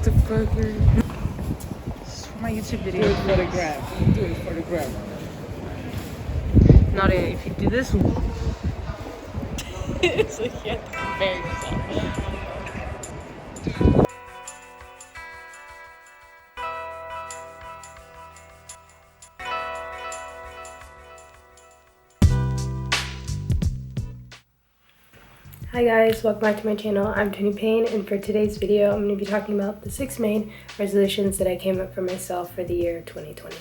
the burger. It's for my YouTube video. Do it for the gram. Do it for the gram. Not if you do this one. So you have to compare yourself. Hi guys, welcome back to my channel. I'm Tony Payne, and for today's video I'm going to be talking about the 6 main resolutions that I came up for myself for the year 2020.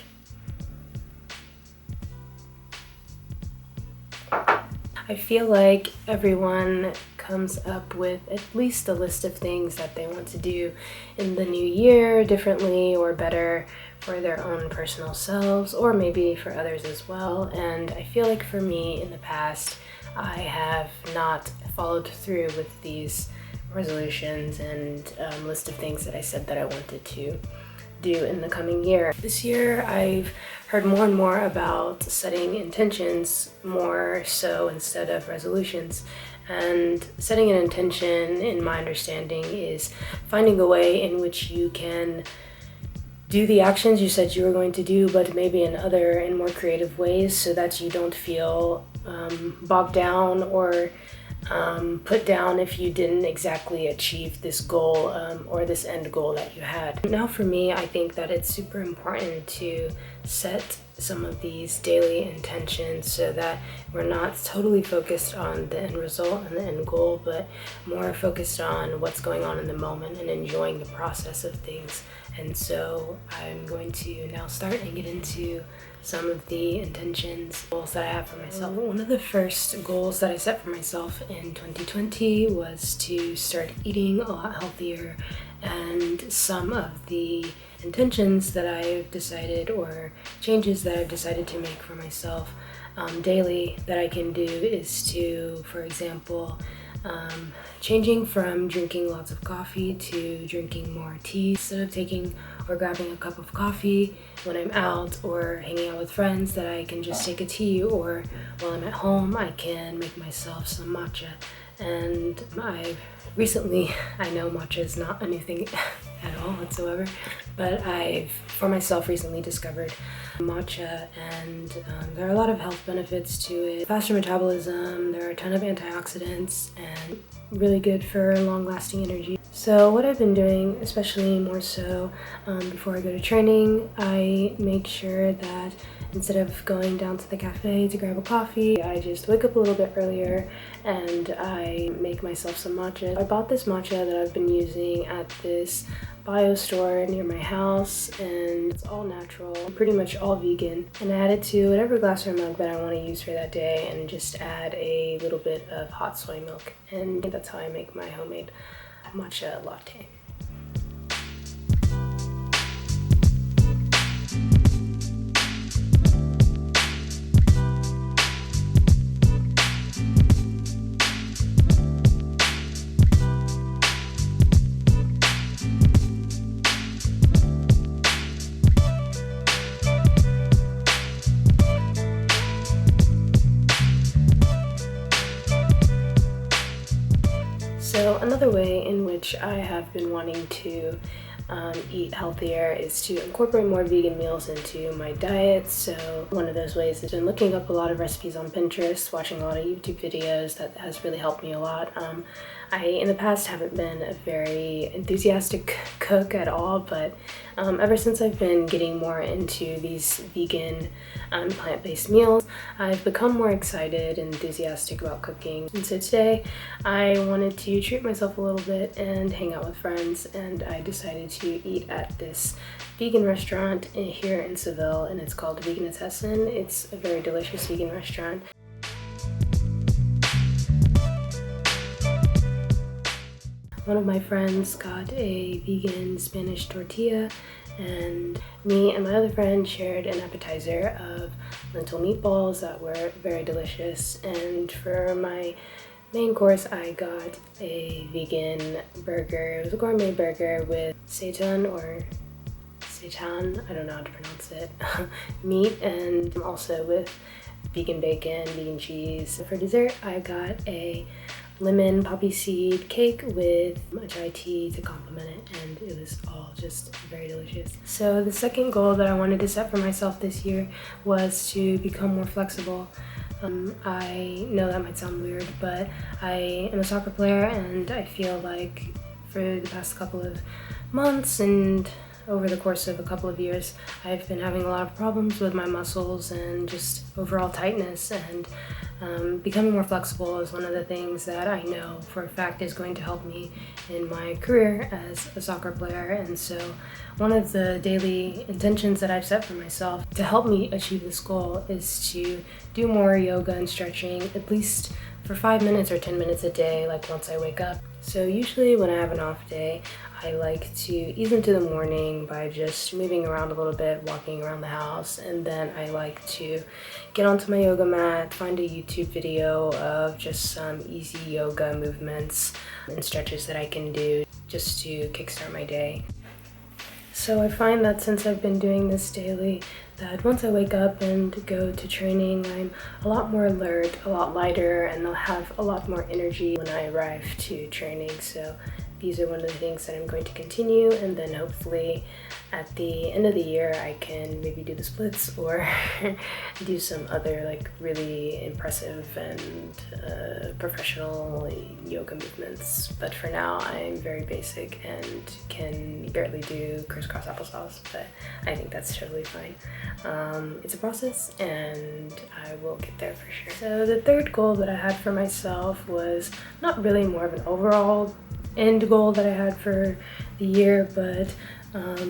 I feel like everyone comes up with at least a list of things that they want to do in the new year differently or better for their own personal selves, or maybe for others as well. And I feel like for me in the past, I have not followed through with these resolutions and list of things that I said that I wanted to do in the coming year. This year I've heard more and more about setting intentions more so instead of resolutions. And setting an intention, in my understanding, is finding a way in which you can do the actions you said you were going to do, but maybe in other and more creative ways, so that you don't feel bogged down or put down if you didn't exactly achieve this goal or this end goal that you had. Now for me, I think that it's super important to set some of these daily intentions so that we're not totally focused on the end result and the end goal, but more focused on what's going on in the moment and enjoying the process of things. And so I'm going to now start and get into some of the intentions, goals that I have for myself. One of the first goals that I set for myself in 2020 was to start eating a lot healthier, and some of the intentions that I've decided, or changes that I've decided to make for myself daily that I can do, is to, for example, changing from drinking lots of coffee to drinking more tea. Instead of taking or grabbing a cup of coffee when I'm out or hanging out with friends, that I can just take a tea, or while I'm at home I can make myself some matcha. And I know matcha is not a new thing at all whatsoever, but I've for myself recently discovered matcha, and there are a lot of health benefits to it. Faster metabolism, there are a ton of antioxidants, and really good for long-lasting energy. So what I've been doing, especially more so before I go to training, I make sure that instead of going down to the cafe to grab a coffee, I just wake up a little bit earlier and I make myself some matcha. I bought this matcha that I've been using at this bio store near my house, and it's all natural, pretty much all vegan. And I add it to whatever glass or mug that I want to use for that day, and just add a little bit of hot soy milk. And that's how I make my homemade matcha latte. So another way in which I have been wanting to eat healthier is to incorporate more vegan meals into my diet. So one of those ways has been looking up a lot of recipes on Pinterest, watching a lot of YouTube videos. That has really helped me a lot. I, in the past, haven't been a very enthusiastic cook at all, but ever since I've been getting more into these vegan plant-based meals, I've become more excited and enthusiastic about cooking. And so today I wanted to treat myself a little bit and hang out with friends, and I decided to eat at this vegan restaurant here in Seville, and it's called Veganetessen. It's a very delicious vegan restaurant. One of my friends got a vegan Spanish tortilla, and me and my other friend shared an appetizer of lentil meatballs that were very delicious. And for my main course, I got a vegan burger. It was a gourmet burger with seitan, I don't know how to pronounce it, meat, and also with vegan bacon, vegan cheese. For dessert, I got a lemon poppy seed cake with a chai tea to complement it, and it was all just very delicious. So the second goal that I wanted to set for myself this year was to become more flexible. I know that might sound weird, but I am a soccer player, and I feel like for the past couple of months and over the course of a couple of years, I've been having a lot of problems with my muscles and just overall tightness, and becoming more flexible is one of the things that I know for a fact is going to help me in my career as a soccer player. And so one of the daily intentions that I've set for myself to help me achieve this goal is to do more yoga and stretching, at least for 5 minutes or 10 minutes a day, like once I wake up. So usually when I have an off day, I like to ease into the morning by just moving around a little bit, walking around the house, and then I like to get onto my yoga mat, find a YouTube video of just some easy yoga movements and stretches that I can do just to kickstart my day. So I find that since I've been doing this daily, that once I wake up and go to training, I'm a lot more alert, a lot lighter, and I'll have a lot more energy when I arrive to training. So these are one of the things that I'm going to continue, and then hopefully at the end of the year I can maybe do the splits or do some other like really impressive and professional yoga movements. But for now I'm very basic and can barely do crisscross applesauce, but I think that's totally fine. It's a process and I will get there for sure. So the third goal that I had for myself was not really more of an overall end goal that I had for the year, but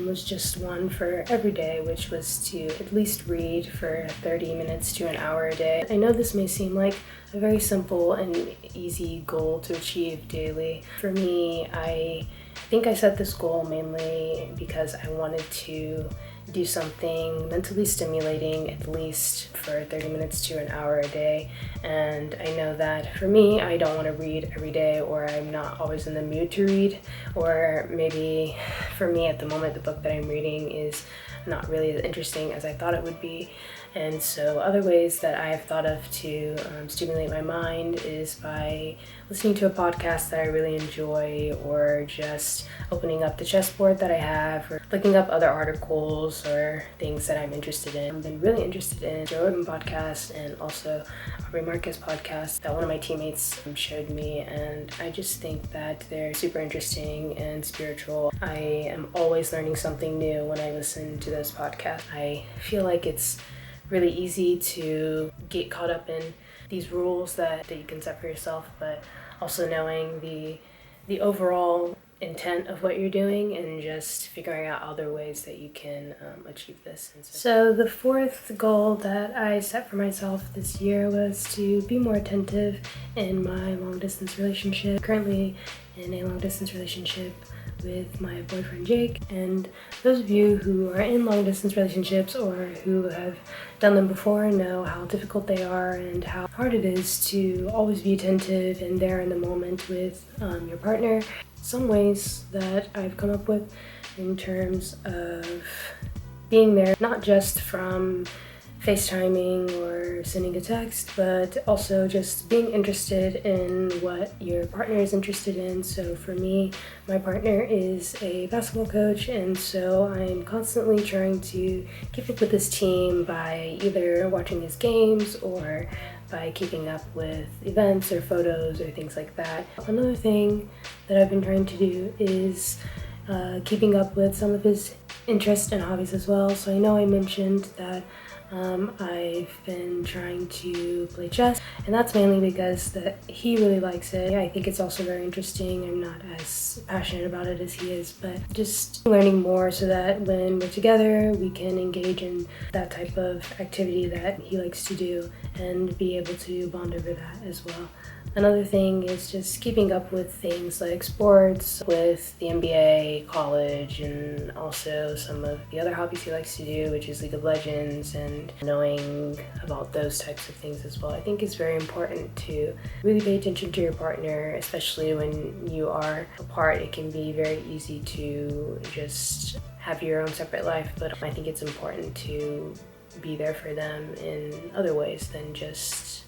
was just one for every day, which was to at least read for 30 minutes to an hour a day. I know this may seem like a very simple and easy goal to achieve daily. For me, I think I set this goal mainly because I wanted to do something mentally stimulating at least for 30 minutes to an hour a day. And I know that for me, I don't want to read every day, or I'm not always in the mood to read, or maybe for me at the moment the book that I'm reading is not really as interesting as I thought it would be. And so other ways that I've thought of to stimulate my mind is by listening to a podcast that I really enjoy, or just opening up the chessboard that I have, or looking up other articles or things that I'm interested in. I've been really interested in Joe Rogan podcast and also Aubrey Marcus podcast that one of my teammates showed me, and I just think that they're super interesting and spiritual. I am always learning something new when I listen to those podcasts. I feel like it's really easy to get caught up in these rules that you can set for yourself, but also knowing the overall intent of what you're doing and just figuring out other ways that you can achieve this. So the fourth goal that I set for myself this year was to be more attentive in my long distance relationship. Currently in a long distance relationship with my boyfriend Jake, and those of you who are in long distance relationships or who have done them before know how difficult they are and how hard it is to always be attentive and there in the moment with your partner. Some ways that I've come up with in terms of being there, not just from FaceTiming or sending a text, but also just being interested in what your partner is interested in. So for me, my partner is a basketball coach, and so I'm constantly trying to keep up with his team by either watching his games or by keeping up with events or photos or things like that. Another thing that I've been trying to do is keeping up with some of his interests and hobbies as well. So I know I mentioned that I've been trying to play chess, and that's mainly because he really likes it. I think it's also very interesting. I'm not as passionate about it as he is, but just learning more so that when we're together, we can engage in that type of activity that he likes to do and be able to bond over that as well. Another thing is just keeping up with things like sports, with the NBA, college, and also some of the other hobbies he likes to do, which is League of Legends, and knowing about those types of things as well. I think it's very important to really pay attention to your partner, especially when you are apart. It can be very easy to just have your own separate life, but I think it's important to be there for them in other ways than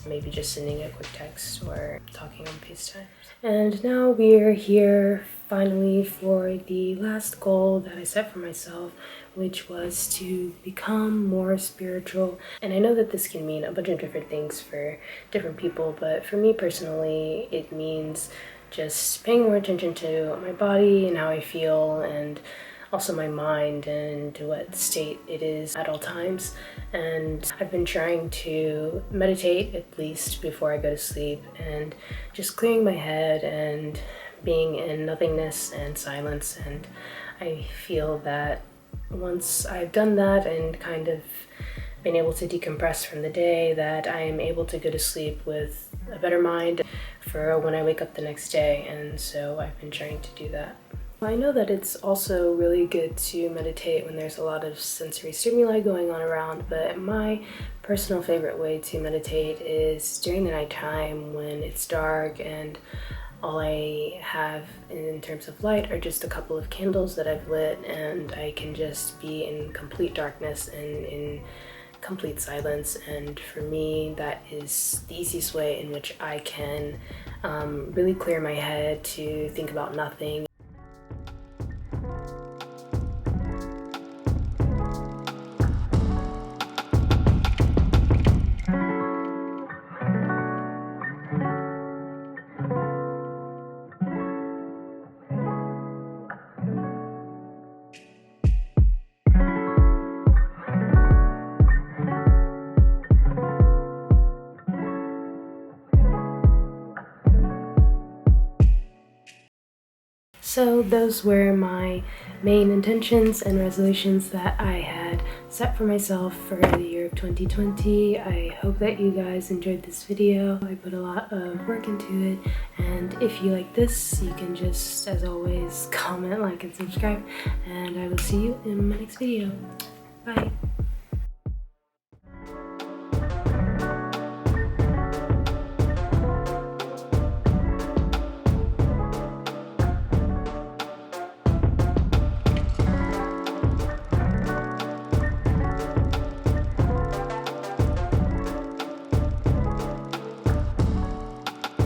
maybe just sending a quick text or talking on FaceTime. And now we're here finally for the last goal that I set for myself, which was to become more spiritual. And I know that this can mean a bunch of different things for different people, but for me personally, it means just paying more attention to my body and how I feel, and also my mind and what state it is at all times. And I've been trying to meditate at least before I go to sleep, and just clearing my head and being in nothingness and silence. And I feel that once I've done that and kind of been able to decompress from the day, that I am able to go to sleep with a better mind for when I wake up the next day. And so I've been trying to do that. I know that it's also really good to meditate when there's a lot of sensory stimuli going on around, but my personal favorite way to meditate is during the nighttime when it's dark and all I have in terms of light are just a couple of candles that I've lit, and I can just be in complete darkness and in complete silence. And for me, that is the easiest way in which I can really clear my head to think about nothing. So those were my main intentions and resolutions that I had set for myself for the year of 2020. I hope that you guys enjoyed this video. I put a lot of work into it, and if you like this, you can just, as always, comment, like, and subscribe, and I will see you in my next video. Bye!